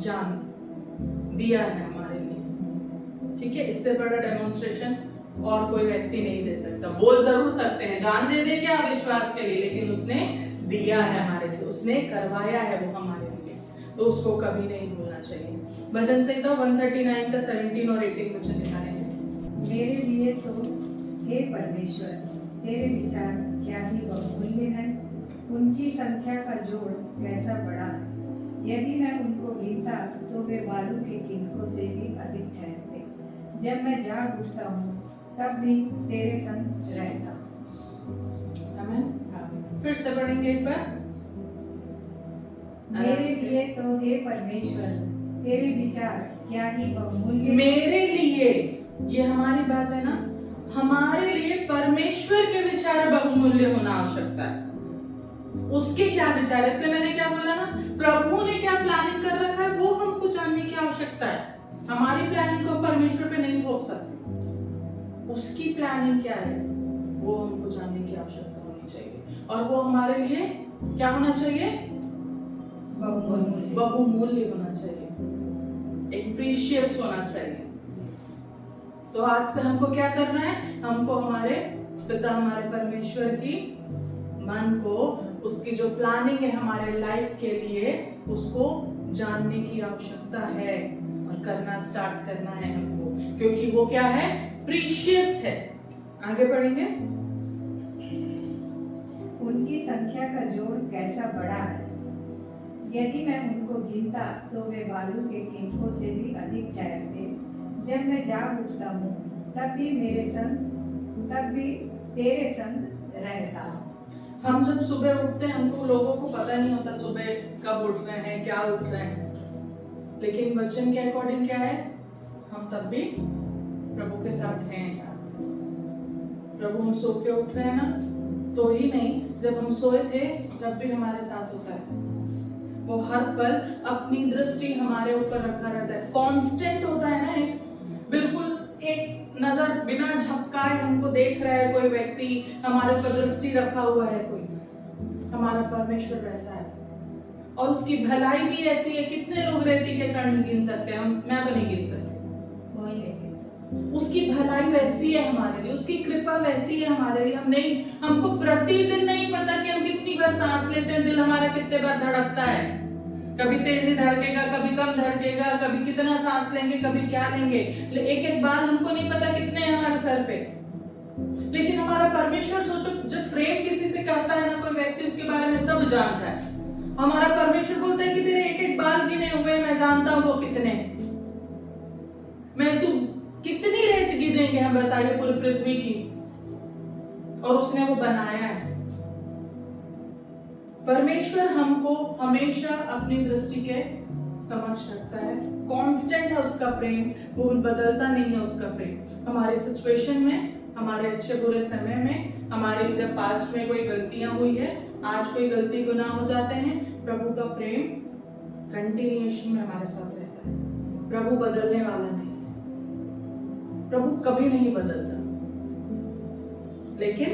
जान दिया है हमारे लिए। ठीक है, इससे बड़ा डेमोन्स्ट्रेशन और कोई व्यक्ति नहीं दे सकता। बोल जरूर सकते हैं, जान दे दे क्या विश्वास के लिए, लेकिन उसने दिया है हमारे लिए, उसने करवाया है वो हमारे लिए, तो उसको कभी नहीं भूलना चाहिए। भजन संहिता 139 का 17 और 18 वचन दिखाने हैं। मेरे लिए तो हे परमेश्वर, तेरे विचार क्या ही बहुमूल्य हैं, उनकी संख्या का जोड़ कैसा बड़ा है। यदि मैं उनको गिनता तो वे बालू के किनकों से भी अधिक ठहरते। जब मैं जाग उठता हूँ तब भी तेरे संग रहता हूँ। आमीन। फिर से पढ़ेंगे एक बार। मेरे लिए तो हे परमेश्वर, तेरे विचार क्या ही बहुमूल्य। मेरे लिए, ये हमारी बात है ना, हमारे लिए परमेश्वर के विचार बहुमूल्य होना आवश्यकता है। उसके क्या विचार है, इसलिए मैंने क्या बोला ना, प्रभु ने क्या प्लानिंग कर रखा है वो हमको जानने की आवश्यकता है। हमारी प्लानिंग को परमेश्वर पे नहीं थोप सकते, उसकी प्लानिंग क्या है वो हमको जानने की आवश्यकता होनी चाहिए। और वो हमारे लिए क्या होना चाहिए? बहुमूल्य होना चाहिए, एक प्रीशियस होना चाहिए। तो आज से हमको क्या करना है? हमको हमारे पिता, हमारे परमेश्वर की मन को, उसकी जो प्लानिंग है हमारे लाइफ के लिए, उसको जानने की आवश्यकता है और करना स्टार्ट करना है हमको, क्योंकि वो क्या है? प्रीशियस है। आगे पढ़ेंगे। उनकी संख्या का जोड़ कैसा बड़ा है। यदि मैं उनको गिनता तो वे बालू के किनकों से भी अधिक ठहरते। जब मैं जाग उठता हूँ तब भी तेरे संग रहता हूँ। हम जब सुबह उठते हैं, हमको लोगों को पता नहीं होता सुबह कब उठ रहे हैं, क्या उठ रहे हैं, लेकिन वचन के अकॉर्डिंग क्या है? हम तब भी प्रभु के साथ हैं। प्रभु हम सो के उठ रहे हैं ना, तो ही नहीं, जब हम सोए थे तब भी हमारे साथ होता है। वो हर पल अपनी दृष्टि हमारे ऊपर रखा रहता है, कांस्टेंट होता है ना, एक बिल्कुल एक नजर बिना झपकाए हमको देख रहा है कोई व्यक्ति, हमारे ऊपर दृष्टि रखा हुआ है कोई। हमारा परमेश्वर वैसा है और उसकी भलाई भी ऐसी है। कितने लोग रेती के कण गिन सकते हैं? मैं तो नहीं गिन सकती। कोई नहीं गिन सकता। उसकी भलाई वैसी है हमारे लिए, उसकी कृपा वैसी है हमारे लिए। हमको प्रतिदिन नहीं पता कि हम कितनी बार सांस लेते हैं, दिल हमारा कितने बार धड़कता है, कभी तेजी धड़केगा, कभी कम धड़केगा, कभी कितना सांस लेंगे, कभी क्या लेंगे, एक एक बार हमको नहीं पता कितने हैं हमारे सर पे। लेकिन हमारा परमेश्वर, सोचो, जब प्रेम किसी से करता है ना कोई व्यक्ति, उसके बारे में सब जानता है। हमारा परमेश्वर बोलता है कि तेरे एक एक बाल गिने हुए, मैं जानता हूं वो कितने, मैं तू कितनी रेत गिरेंगे हम बताइए पूरी पृथ्वी की, और उसने वो बनाया है। परमेश्वर हमको हमेशा अपनी दृष्टि के समझ रखता है, कांस्टेंट है उसका प्रेम, वो बदलता नहीं है उसका प्रेम। हमारे सिचुएशन में, हमारे अच्छे बुरे समय में, हमारे जब पास्ट में कोई गलतियां हुई है, आज कोई गलती गुनाह हो जाते हैं, प्रभु का प्रेम कंटिन्यूएशन में हमारे साथ रहता है। प्रभु बदलने वाला नहीं, प्रभु कभी नहीं बदलता। लेकिन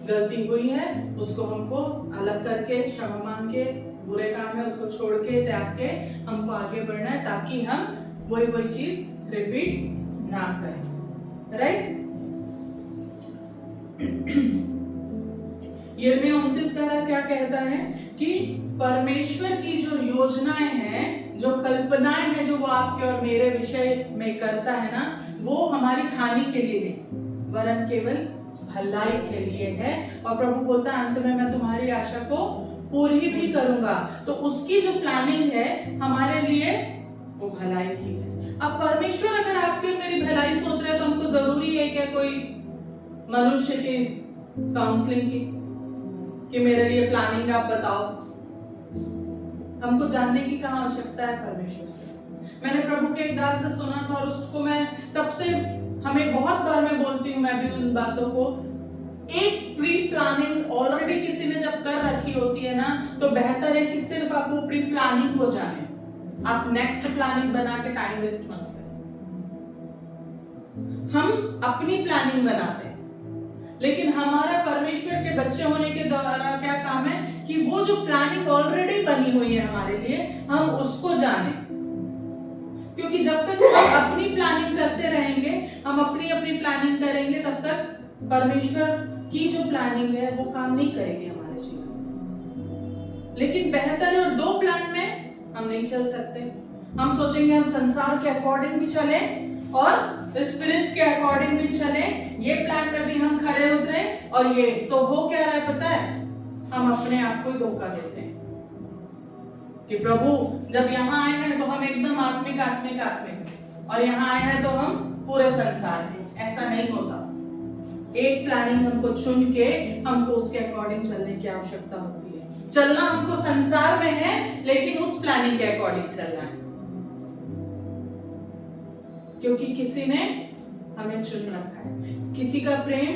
गलती हुई है, उसको हमको अलग करके, क्षमा मांग के, बुरे काम है उसको छोड़ के, त्याग के हमको आगे बढ़ना है, ताकि हम वही चीज रिपीट ना करें। राइट? यिर्मयाह 29 क्या कहता है कि परमेश्वर की जो योजनाएं हैं, जो कल्पनाएं हैं, जो वो आपके और मेरे विषय में करता है ना, वो हमारी हानि के लिए नहीं, वरन केवल भलाई के लिए है। और प्रभु बोलता है अंत में मैं तुम्हारी आशा को पूरी भी करूंगा। तो उसकी जो प्लानिंग है हमारे लिए वो भलाई की है। अब परमेश्वर अगर आपकी और मेरी भलाई सोच रहे हैं, तो हमको जरूरी है क्या कोई मनुष्य की काउंसलिंग की कि मेरे लिए प्लानिंग आप बताओ? हमको जानने की कहाँ आवश्यकता है परमेश्वर से? मैंने प्रभु के एक दास से सुना था, और उसको मैं तब से, हमें बहुत बार मैं बोलती हूँ मैं भी उन बातों को, एक प्री प्लानिंग ऑलरेडी किसी ने जब कर रखी होती है ना, तो बेहतर है कि सिर्फ आप वो प्री प्लानिंग को जाने, आप नेक्स्ट प्लानिंग बना के टाइम वेस्ट मत करें। हम अपनी प्लानिंग बनाते हैं, लेकिन हमारा परमेश्वर के बच्चे होने के द्वारा क्या काम है कि वो जो प्लानिंग ऑलरेडी बनी हुई है हमारे लिए, हम उसको जाने। क्योंकि जब तक हम अपनी प्लानिंग करते रहेंगे, हम अपनी प्लानिंग करेंगे, तब तक परमेश्वर की जो प्लानिंग है वो काम नहीं करेगी हमारे जीवन में। लेकिन बेहतर है, और दो प्लान में हम नहीं चल सकते। हम सोचेंगे हम संसार के अकॉर्डिंग भी चले और स्पिरिट के अकॉर्डिंग भी चले, ये प्लान में भी हम खरे उतरे, और ये तो हो क्या रहा है पता है? हम अपने आप को धोखा देते हैं कि प्रभु जब यहाँ आए हैं तो हम एकदम आत्मिक, और यहाँ आए हैं तो हम पूरे संसार के। ऐसा नहीं होता। एक प्लानिंग हमको चुन के हमको उसके अकॉर्डिंग चलने की आवश्यकता होती है। चलना हमको संसार में है, लेकिन उस प्लानिंग के अकॉर्डिंग चलना है, क्योंकि किसी ने हमें चुन रखा है। किसी का प्रेम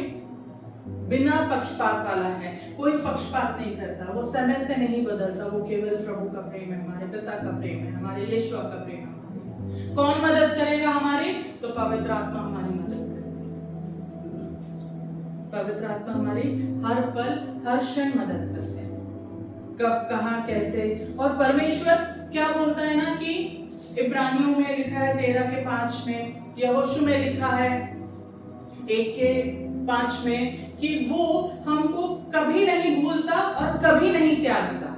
बिना पक्षपात वाला है, कोई पक्षपात नहीं करता, वो समय से नहीं बदलता, वो केवल प्रभु का प्रेम है, हमारे पिता का प्रेम है, हमारे यीशु का प्रेम है। कौन मदद करेगा हमारी? तो पवित्र आत्मा हमारी मदद करेगी। पवित्र आत्मा हमारी हर पल, हर क्षण मदद करते हैं, कब, कहां, कैसे। और परमेश्वर क्या बोलता है ना कि इब्रानियों में लिखा है 13:5 में, यहोशू में लिखा है 1:5 में, कि वो हमको कभी नहीं भूलता और कभी नहीं त्यागता।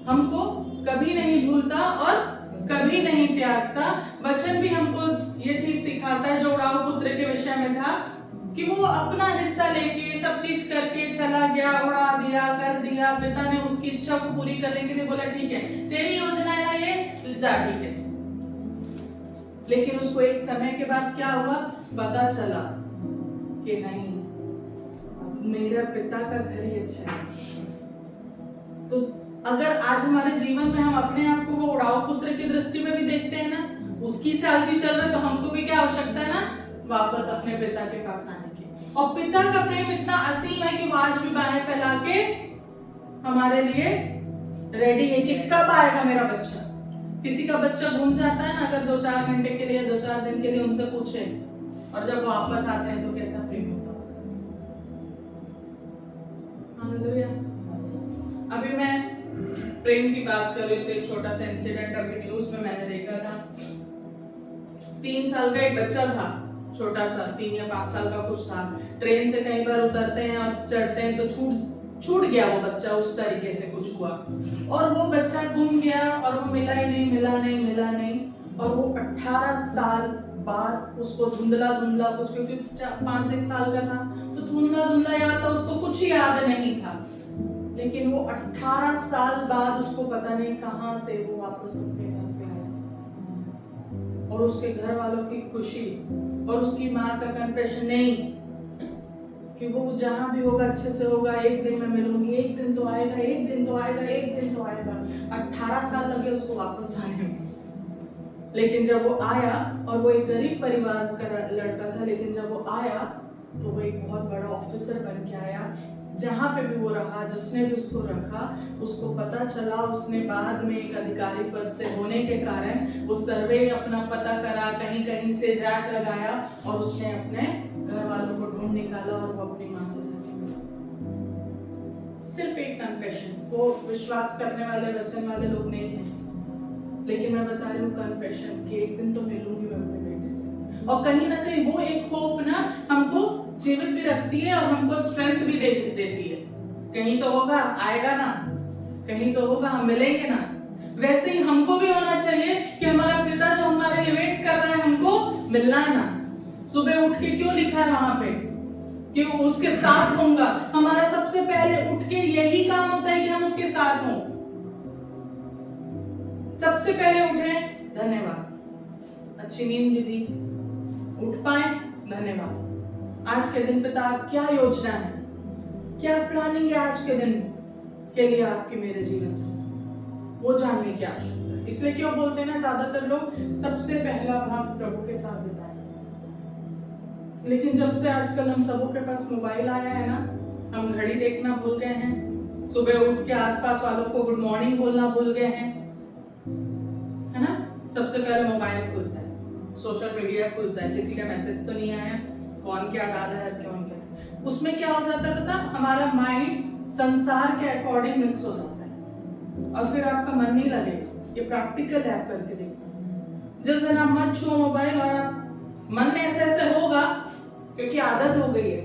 हमको कभी नहीं भूलता और कभी नहीं त्यागता। वचन भी हमको ये चीज सिखाता है, जो उड़ाऊ पुत्र के विषय में था, कि वो अपना हिस्सा लेके सब चीज करके चला गया, उड़ा दिया, कर दिया। पिता ने उसकी इच्छा को पूरी करने के लिए बोला ठीक है तेरी योजना है ना, ये जा, ठीक है। लेकिन उसको एक समय के बाद क्या हुआ, पता चला कि नहीं, मेरा पिता का घर ही अच्छा है। तो अगर आज हमारे जीवन में हम अपने आप को वो उड़ाऊ पुत्र की दृष्टि में भी देखते हैं ना, उसकी चाल भी चल रहा है, तो हमको भी क्या आवश्यकता है ना, वापस अपने पिता के पास आने की। और पिता का प्रेम इतना असीम है कि वो आज भी बाहें फैला के हमारे लिए रेडी है कि कब आएगा मेरा बच्चा। किसी का बच्चा घूम जाता है ना, अगर 2-4 घंटे के लिए, 2-4 दिन के लिए उनसे पूछे, और जब वापस आते हैं तो कैसा प्रेम होता है। हालेलुया। अभी मैं प्रेम की बात कर रही हूँ, तो एक छोटा सा इंसिडेंट अभी न्यूज में मैंने देखा था 3 साल का एक बच्चा था, छोटा सा 3 या 5 साल का कुछ था। ट्रेन से कई बार उतरते हैं और चढ़ते हैं तो छूट गया वो बच्चा, उस तरीके से कुछ हुआ और वो बच्चा गुम गया और वो मिला नहीं। और वो 18 साल बाद उसको धुंधला कुछ, क्योंकि 5-6 साल का था तो धुंधला याद था, उसको कुछ ही याद नहीं था। लेकिन वो 18 साल बाद उसको पता नहीं कहां से वो वापस अपने घर पे आया और उसके घर वालों की खुशी और उसकी माँ का कन्फेशन, नहीं कि वो जहां भी होगा अच्छे से होगा, एक दिन मैं मिलूंगी, एक दिन तो आएगा। 18 साल लगे उसको वापस आने में। लेकिन जब वो आया, और वो एक गरीब परिवार का लड़का था, लेकिन जब वो आया तो वो एक बहुत बड़ा ऑफिसर बन के आया। जहां पे भी वो रहा, जिसने भी उसको रखा, उसको पता चला, उसने बाद में एक अधिकारी पद से होने के कारण वो सर्वे अपना पता करा, कहीं से जाट लगाया और उसने अपने घर वालों को ढूंढ निकाला और वो अपनी माँ से जाके मिला। सिर्फ एक कन्फेशन, वो विश्वास करने वाले वचन वाले लोग नहीं हैं, लेकिन मैं बता रही हूँ कन्फेशन कि एक दिन तो मिलूंगी मैं अपने बेटे से। और कहीं ना कहीं वो एक होप ना हमको जीवित भी रखती है और हमको स्ट्रेंथ भी देती है। कहीं तो होगा, आएगा ना, कहीं तो होगा, हम मिलेंगे ना। वैसे ही हमको भी होना चाहिए कि हमारा पिता जो हमारे लिए वेट कर रहा है, हमको मिलना है ना। सुबह उठ के क्यों लिखा है वहां पे कि उसके साथ होऊंगा? हमारा सबसे पहले उठ के यही काम होता है कि हम उसके साथ हों। सबसे पहले उठे, धन्यवाद, अच्छी नींद भी दी, उठ पाए, धन्यवाद। आज के दिन पिता क्या योजना है, क्या प्लानिंग है आज के दिन के लिए आपके मेरे जीवन से, वो जानने की आवश्यकता है। इसलिए क्यों बोलते हैं ना, ज्यादातर लोग सबसे पहला भाग प्रभु के साथ बिताएं। लेकिन जब से आजकल हम सबों के पास मोबाइल आया है ना, हम घड़ी देखना भूल गए हैं, सुबह उठ के आसपास वालों को गुड मॉर्निंग बोलना भूल गए हैं, है ना। सबसे पहले मोबाइल खुलता है, सोशल मीडिया खुलता है, किसी का मैसेज तो नहीं आया, कौन क्या डाला है, कौन क्या। उसमें क्या हो जाता है पता, हमारा माइंड संसार के अकॉर्डिंग मिक्स हो जाता है और फिर आपका मन नहीं लगेगा। ये प्रैक्टिकल है, आप करके देखो। जिस दिन आप मत छुओ मोबाइल और आप मन में ऐसे होगा, क्योंकि आदत हो गई है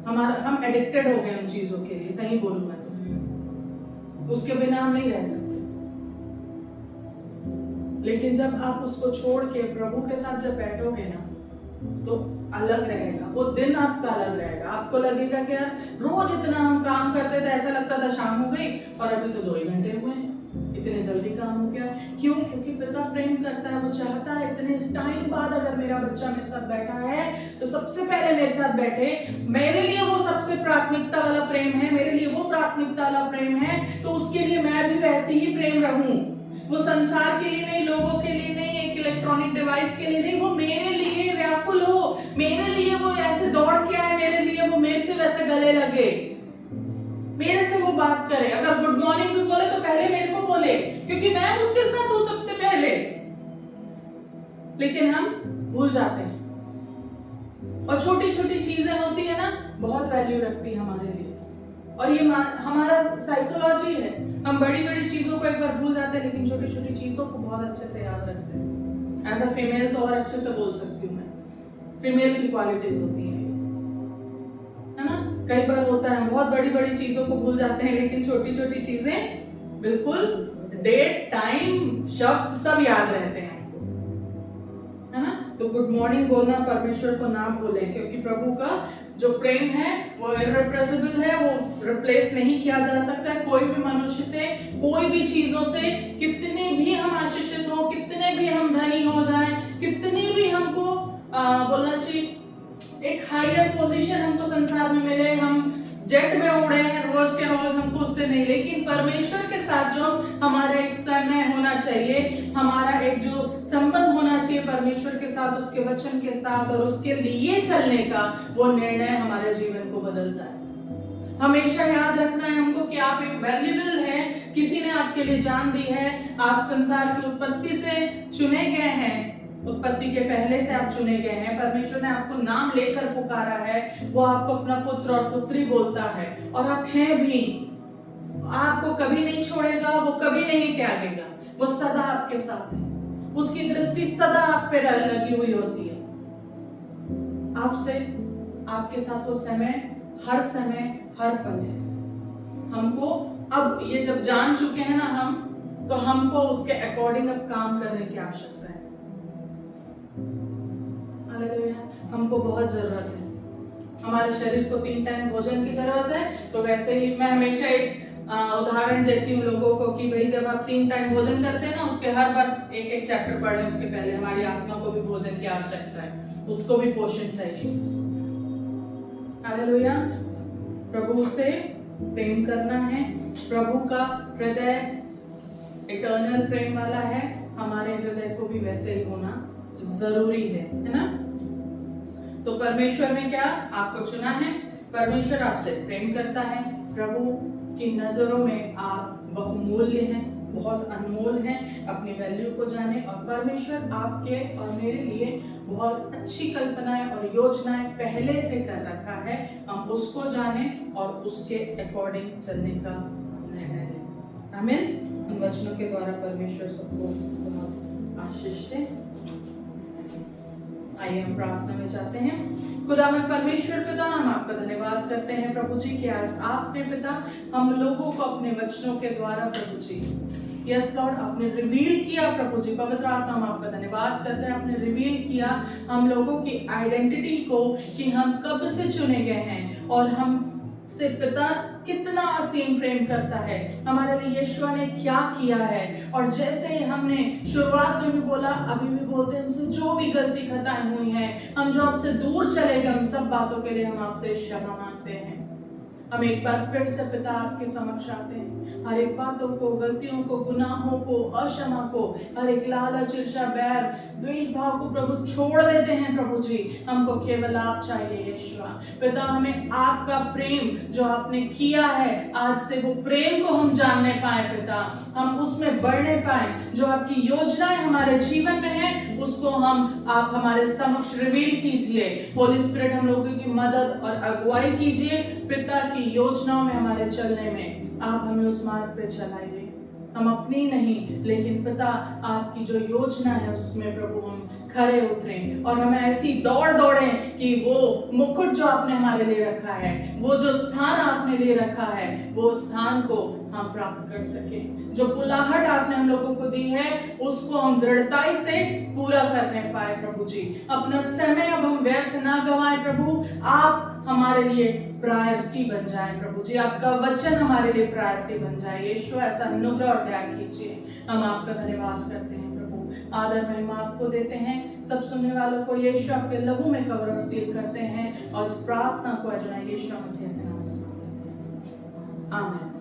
हमारा, हम एडिक्टेड हो गए उन चीजों के लिए, सही बोलूं मैं तो, उसके बिना हम नहीं रह सकते। लेकिन जब आप उसको छोड़ के प्रभु के साथ जब बैठोगे ना, तो अलग रहेगा वो दिन, आपका अलग रहेगा। आपको लगेगा कि यार रोज इतना हम काम करते थे, ऐसा लगता था शाम हो गई और अभी तो 2 ही घंटे हुए हैं, इतने जल्दी काम हो गया। क्यों? क्योंकि पिता प्रेम करता है, वो चाहता है इतने टाइम बाद अगर मेरा बच्चा मेरे साथ बैठा है तो सबसे पहले मेरे साथ बैठे। मेरे लिए वो सबसे प्राथमिकता वाला प्रेम है, मेरे लिए वो प्राथमिकता वाला प्रेम है, तो उसके लिए मैं भी वैसे ही प्रेम रहूं। वो संसार के लिए नहीं, लोगों के लिए नहीं, एक इलेक्ट्रॉनिक डिवाइस के लिए नहीं, वो मेरे लिए व्याकुल हो, मेरे लिए वो ऐसे दौड़ के आए, मेरे लिए वो मेरे से वैसे गले लगे, मेरे से वो बात करे। अगर गुड मॉर्निंग भी बोले तो पहले मेरे को बोले, क्योंकि मैं उसके साथ हूं सबसे पहले। लेकिन हम भूल जाते हैं और छोटी छोटी चीजें होती है ना, बहुत वैल्यू रखती है हमारे लिए। और ये हमारा साइकोलॉजी है, हम बड़ी बड़ी चीजों को एक बार भूल जाते हैं, लेकिन छोटी छोटी चीजों को बहुत अच्छे से याद रखते हैं। एज अ फीमेल तो और अच्छे से बोल सकती हूँ मैं, फीमेल की क्वालिटीज होती है ना। कई बार होता है हम बहुत बड़ी बड़ी चीजों को भूल जाते हैं, लेकिन छोटी छोटी चीजें बिल्कुल, डेट, टाइम, शब्द सब याद रहते हैं, है ना। तो गुड मॉर्निंग बोलना परमेश्वर को ना भूलें, क्योंकि प्रभु का जो प्रेम है वो इररिप्लेसेबल है, वो रिप्लेस नहीं किया जा सकता है कोई भी मनुष्य से, कोई भी चीजों से। कितने भी हम आशीषित हो, कितने भी हम धनी हो जाएं, कितनी भी हमको बोलना चाहिए एक हायर पोजीशन हमको संसार में मिले, हम जेट में उड़े हैं रोज के रोज, हमको उससे नहीं, लेकिन परमेश्वर के साथ जो हमारा एक समय होना चाहिए, हमारा एक जो संबंध होना चाहिए परमेश्वर के साथ, उसके वचन के साथ और उसके लिए चलने का, वो निर्णय हमारे जीवन को बदलता है। हमेशा याद रखना है हमको कि आप एक वैल्यूएबल हैं, किसी ने आपके लिए जान दी है, आप संसार की उत्पत्ति से चुने गए हैं, उत्पत्ति के पहले से आप चुने गए हैं। परमेश्वर ने आपको नाम लेकर पुकारा है, वो आपको अपना पुत्र और पुत्री बोलता है, और आप हैं भी। आपको कभी नहीं छोड़ेगा, वो कभी नहीं त्यागेगा, वो सदा आपके साथ है। उसकी दृष्टि सदा आप पे लगी हुई होती है। आपसे, आपके साथ वो हर समय हर पल है। हमको अब ये जब जान चुके हैं ना हम, तो हमको उसके अकॉर्डिंग अब काम करने की आवश्यकता है। हालेलुया। हमको बहुत जरूरत है। हमारे शरीर को 3 टाइम भोजन की जरूरत है, तो वैसे ही मैं हमेशा एक उदाहरण देती हूँ लोगों को कि भाई जब आप 3 टाइम भोजन करते हैं ना, उसके हर बार एक चैप्टर पढ़ें उसके पहले। हमारी आत्मा को भी भोजन की आवश्यकता है, उसको भी पोषण चाहिए। हालेलुया। प्रभु से प्रेम करना है। प्रभु का हृदय इटर्नल प्रेम वाला है, हमारे हृदय को भी वैसे ही होना जरूरी है ना। तो परमेश्वर ने क्या आपको चुना है? परमेश्वर आपसे प्रेम करता है। प्रभु की नजरों में आप बहुमूल्य हैं, बहुत अनमोल हैं। अपनी वैल्यू को जाने, और परमेश्वर आपके और मेरे लिए बहुत अच्छी कल्पनाएं और योजनाएं पहले से कर रखा है। हम उसको जाने और उसके अकॉर्डिंग चलने का निर्णय लें। आमीन। उन वचनों के द्वारा परमेश्वर सबको बहुत आशीष दे। आइए हम प्रार्थना में जाते हैं। खुदावंद परमेश्वर पिता, हम आपका धन्यवाद करते हैं प्रभु जी कि आज आपने पिता हम लोगों को अपने वचनों के द्वारा प्रभु जी, यस लॉर्ड, आपने रिवील किया प्रभु जी। पवित्र आत्मा, हम आपका धन्यवाद करते हैं, आपने रिवील किया हम लोगों की आइडेंटिटी को कि हम कब से चुने गए हैं और हम से पिता कितना असीम प्रेम करता है। हमारे लिए यीशु ने क्या किया है, और जैसे हमने शुरुआत में भी बोला, अभी भी बोलते हैं, हमसे जो भी गलती खताएं हुई हैं, हम जो आपसे दूर चले गए, हम सब बातों के लिए हम आपसे क्षमा मांगते हैं। हम एक बार फिर से पिता आपके समक्ष आते हैं। हर एक बातों को, गलतियों को, गुनाहों को, अक्षमा को, हर एक लालच, ईर्ष्या, बैर, द्वेष भाव को प्रभु छोड़ देते हैं प्रभु जी। हमको केवल आप चाहिए यीशु पिता। हमें आपका प्रेम जो आपने किया है, आज से वो प्रेम को हम जानने पाए पिता, हम उसमें बढ़ने पाए। जो आपकी योजनाएं हमारे जीवन में है, उसको आप हमारे समक्ष रिवील कीजिए। होली स्पिरिट हम लोगों की मदद और अगुवाई कीजिए पिता की योजनाओं में हमारे चलने में। आप हमें उस मार्ग पे चलाइए, हम अपनी नहीं लेकिन पिता आपकी जो योजना है उसमें प्रभु हम खरे उतरें, और हमें ऐसी दौड़ दौड़ें कि वो मुकुट जो आपने हमारे लिए रखा है, वो जो स्थान आपने लिए रखा है, वो स्थान को हम प्राप्त कर सके। जो बुलाहट आपने हम लोगों को दी है, उसको हम दृढ़ताई से पूरा करने पाए प्रभु जी। अपना समय अब हम व्यर्थ ना गवाएं प्रभु। आप हमारे लिए प्रायोरिटी बन जाए प्रभु जी, आपका वचन हमारे लिए प्रायोरिटी बन जाए। यीशु ऐसा अनुग्रह और दया कीजिए। हम आपका धन्यवाद करते हैं प्रभु, आदर महिमा आपको देते हैं। सब सुनने वालों को यीशु आपके लहू में कवर और सील करते हैं, और इस प्रार्थना को अजूना यीशु मसीह के नाम से आमीन।